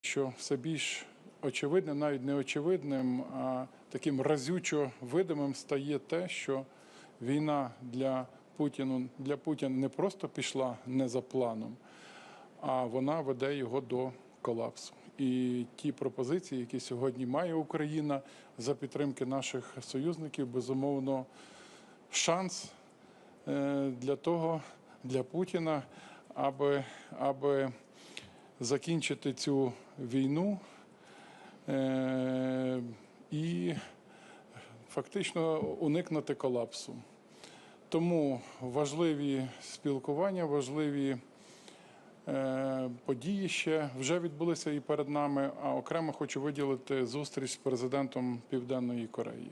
що все більш очевидним, навіть не очевидним, а таким разючо видимим стає те, що війна для Путіна не просто пішла не за планом, а вона веде його до колапсу. І ті пропозиції, які сьогодні має Україна за підтримки наших союзників, безумовно, шанс для Путіна, аби закінчити цю війну і фактично уникнути колапсу. Тому важливі спілкування, важливі події ще вже відбулися і перед нами, а окремо хочу виділити зустріч з президентом Південної Кореї.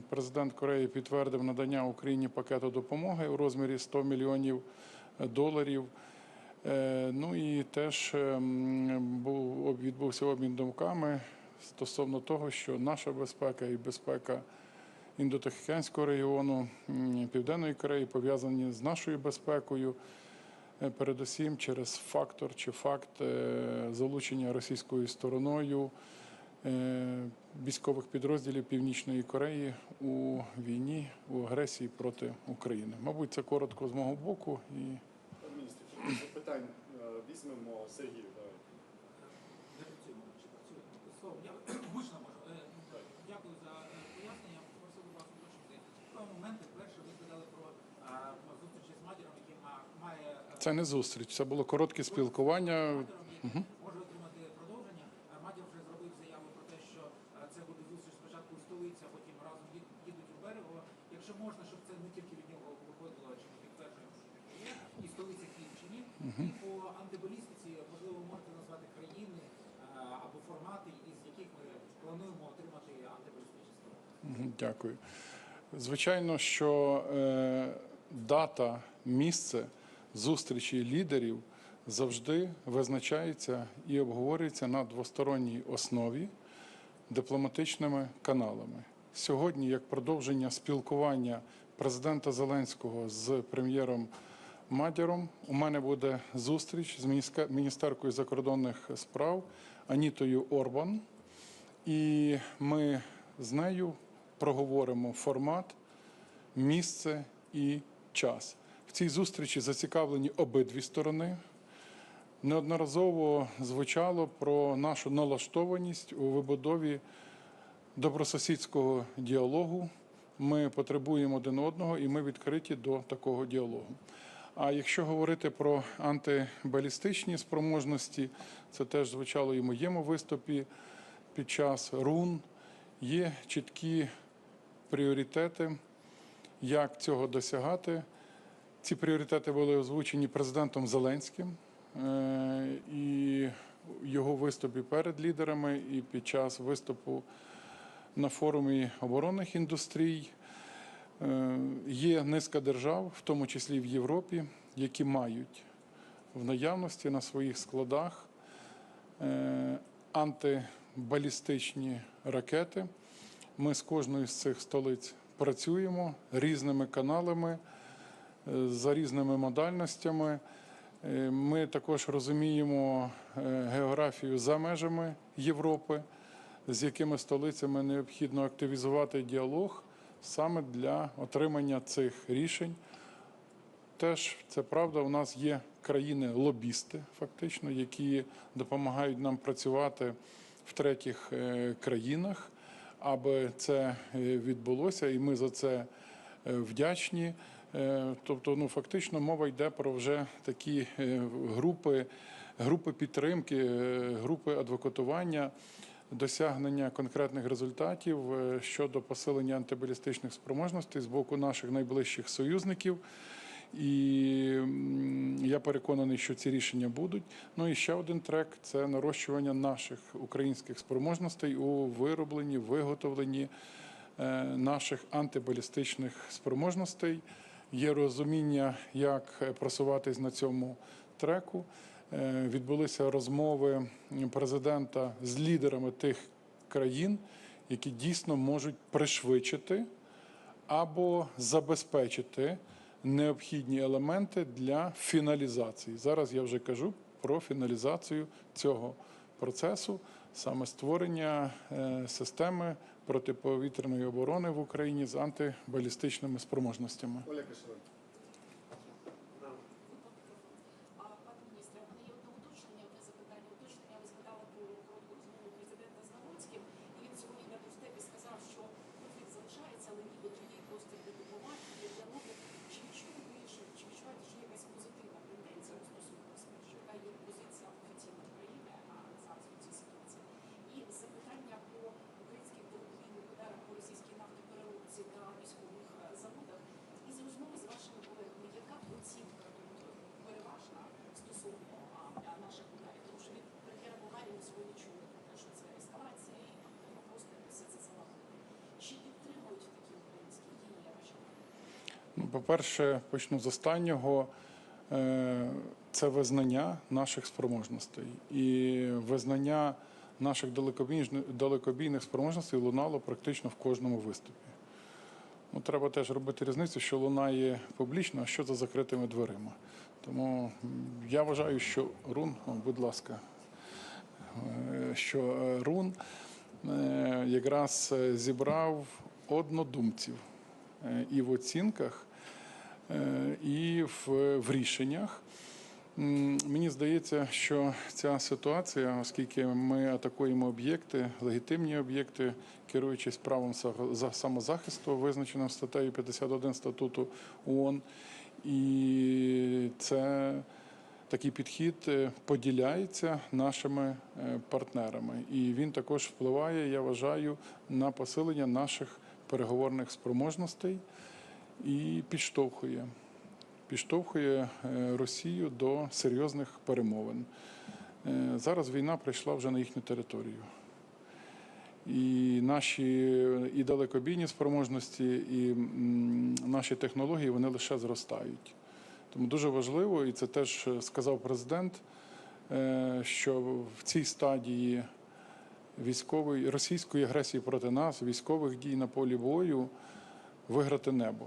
Президент Кореї підтвердив надання Україні пакету допомоги у розмірі $100 мільйонів. Ну і теж відбувся обмін думками стосовно того, що наша безпека і безпека Індотихоокеанського регіону Південної Кореї пов'язані з нашою безпекою, передусім через фактор чи факт залучення російською стороною військових підрозділів Північної Кореї у війні, у агресії проти України. Мабуть, це коротко з мого боку. Пане міністр, запитань візьмемо Сергію. Дякую за пояснення. Просив вас уточнити. В той момент, перше, ви згадали про зустрічі з матіром, який має... Це не зустріч, це було коротке спілкування. Може отримати продовження. Матір вже зробив заяву про те, що це буде зустріч спочатку в столиці, а потім разом їдуть у Берегово. Якщо можна, щоб це не тільки від нього виходило, чи ми підтверджуємо, що є, і столиця Київ чи ні. І по антибалістиці, можливо, можете назвати країни або формати, із яких ми плануємо отримати антибалістичні спроби. Дякую. Звичайно, що дата, місце зустрічі лідерів завжди визначається і обговорюється на двосторонній основі дипломатичними каналами. Сьогодні, як продовження спілкування президента Зеленського з прем'єром Мадяром, у мене буде зустріч з міністеркою закордонних справ Анітою Орбан, і ми з нею проговоримо формат, місце і час. В цій зустрічі зацікавлені обидві сторони. Неодноразово звучало про нашу налаштованість у вибудові добросусідського діалогу. Ми потребуємо один одного і ми відкриті до такого діалогу. А якщо говорити про антибалістичні спроможності, це теж звучало і в моєму виступі під час РУН, є чіткі пріоритети, як цього досягати. Ці пріоритети були озвучені президентом Зеленським і його виступі перед лідерами, і під час виступу на форумі оборонних індустрій. Є низка держав, в тому числі в Європі, які мають в наявності на своїх складах антибалістичні ракети. Ми з кожною з цих столиць працюємо різними каналами, за різними модальностями. Ми також розуміємо географію за межами Європи, з якими столицями необхідно активізувати діалог саме для отримання цих рішень. Теж, це правда, у нас є країни-лобісти, фактично, які допомагають нам працювати в третіх країнах, аби це відбулося, і ми за це вдячні. Тобто, фактично мова йде про вже такі групи підтримки, групи адвокатування, досягнення конкретних результатів щодо посилення антибалістичних спроможностей з боку наших найближчих союзників. І я переконаний, що ці рішення будуть. Ну і ще один трек – це нарощування наших українських спроможностей у виробленні, виготовленні наших антибалістичних спроможностей. Є розуміння, як просуватись на цьому треку. Відбулися розмови президента з лідерами тих країн, які дійсно можуть пришвидшити або забезпечити необхідні елементи для фіналізації. Зараз я вже кажу про фіналізацію цього процесу, саме створення системи протиповітряної оборони в Україні з антибалістичними спроможностями. Оля Кишевенко. Пане міністре, у мене є одне уточнення, одне запитання. Уточнення, ви згадали про коротку розмову президента з Навроцьким, і він сьогодні на Дустепі сказав, що конфлікт залишається, але нібито є простір для дипломатії, для діалогу. Чи відчуваєте, що є якась позитивна тенденція у стосунках що яка є позиція офіційної країни зараз у цій ситуації? І запитання про українських далекобійних ударах по російській нафтопереробці та військових заводах. Із розмови з вашими колегами, яка оцінка переважна стосовно наших ударів? Тому що від прем'єра Болгарії ми сьогодні чули про те, що це ескалація і нам треба просто все це залагодити. Чи підтримують такі українські дії, я вважаю? Ну, по-перше, почну з останнього. Це визнання наших спроможностей. І визнання наших далекобійних спроможностей лунало практично в кожному виступі. Ну, треба теж робити різницю, що лунає публічно, а що за закритими дверима. Тому я вважаю, що РУН, будь ласка, що РУН якраз зібрав однодумців і в оцінках, і в рішеннях. Мені здається, що ця ситуація, оскільки ми атакуємо об'єкти, легітимні об'єкти, керуючись правом самозахисту, визначеним статтею 51 Статуту ООН, і це такий підхід поділяється нашими партнерами. І він також впливає, я вважаю, на посилення наших переговорних спроможностей і підштовхує Росію до серйозних перемовин. Зараз війна прийшла вже на їхню територію. І наші далекобійні спроможності, і наші технології, вони лише зростають. Тому дуже важливо, і це теж сказав президент, що в цій стадії російської агресії проти нас, військових дій на полі бою, виграти небо.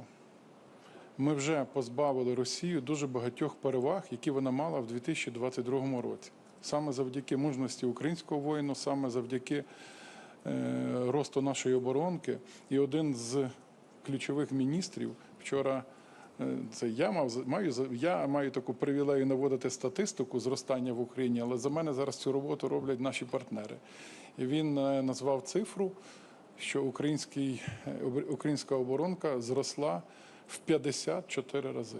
Ми вже позбавили Росію дуже багатьох переваг, які вона мала в 2022 році. Саме завдяки мужності українського воїну, саме завдяки росту нашої оборонки. І один з ключових міністрів вчора, це я маю таку привілею наводити статистику зростання в Україні, але за мене зараз цю роботу роблять наші партнери. І він назвав цифру, що українська оборонка зросла в 54 рази.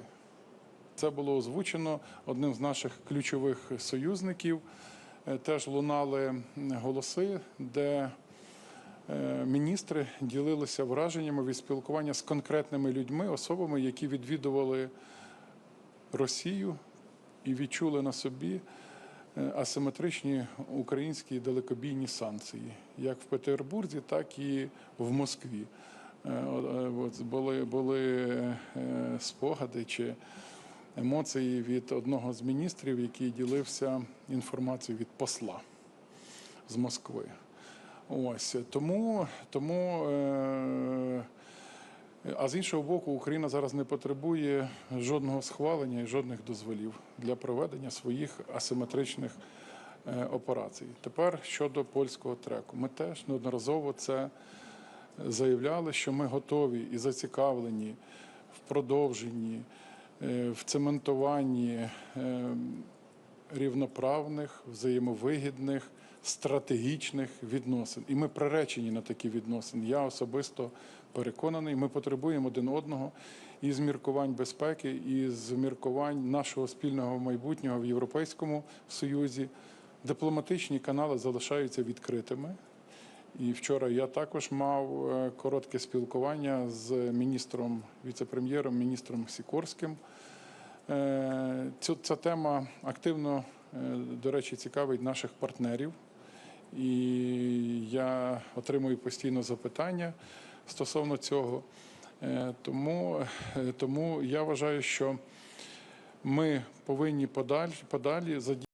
Це було озвучено одним з наших ключових союзників. Теж лунали голоси, де міністри ділилися враженнями від спілкування з конкретними людьми, особами, які відвідували Росію і відчули на собі асиметричні українські далекобійні санкції, як в Петербурзі, так і в Москві. Були спогади чи емоції від одного з міністрів, який ділився інформацією від посла з Москви. Ось а з іншого боку, Україна зараз не потребує жодного схвалення і жодних дозволів для проведення своїх асиметричних операцій. Тепер щодо польського треку. Ми теж неодноразово це заявляли, що ми готові і зацікавлені в продовженні, в цементуванні рівноправних, взаємовигідних, стратегічних відносин. І ми приречені на такі відносини. Я особисто переконаний, ми потребуємо один одного і з міркувань безпеки, і з міркувань нашого спільного майбутнього в Європейському Союзі. Дипломатичні канали залишаються відкритими. І вчора я також мав коротке спілкування з міністром, віце-прем'єром, міністром Сікорським. Ця тема активно, до речі, цікавить наших партнерів. І я отримую постійно запитання стосовно цього. Тому я вважаю, що ми повинні подалі задіяти